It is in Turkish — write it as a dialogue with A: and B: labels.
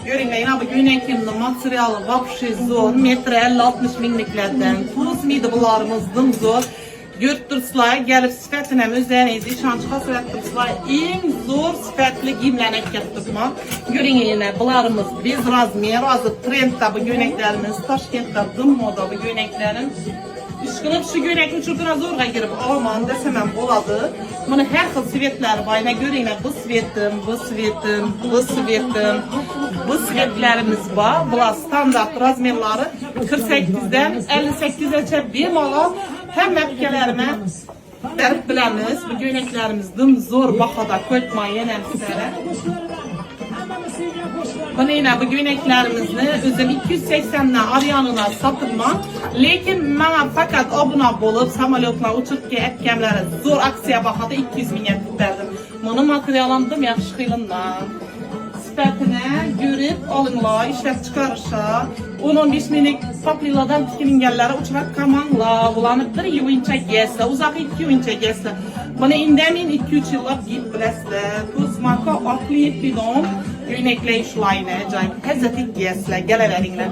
A: Görün yine bu göynekimde materialı vapşi zor. Metre 50-60 minliklerden. Tuzmiydi bularımızdım zor. Görüp gelip sifətinem üzeriniz işan çıxasırat durslar en zor sifətli giyimlənek yaptıqma. Görün yine bularımız biz razmer, azı trenddə bu göyneklerimiz, Taşkentdə dım moda bu göyneklerin. Işkınıp şu göynekli çırpına zorga girip aman desemem boladı. Bunu her xil sivetler var. Görün bu sivetim, bu sivetim, bu sivetim. Bu sivetlerimiz var. Bunlar standart razmerleri 48'den 58'e bir mala. Hem mepkelerime derip bilemiz. Bu göyneklerimiz dım zor bakada koytma yenem sizlere. Bunu yine bu göyneklerimizni özüm 280'den arayanına satılmam. Lekin bana fakat abuna bolup samolyotla uçup ki etkemleri zor aksiya bakada 200 min verdim. Bunu materialandım yaxşı xilından. Sifətine görüp alınla, işlep çıkarışa, 10-15 minlik papliladan tikilingenlere uçurak kamanla, bulanıp bir yuyunca gelse, uzak 2 yuyunca gelse. Bunu indemin 2-3 yıllar giyip bilesler. Tuz marka aklı bidon, göynekle işlayın, acayip. Hezzetik gelse, geleverinler.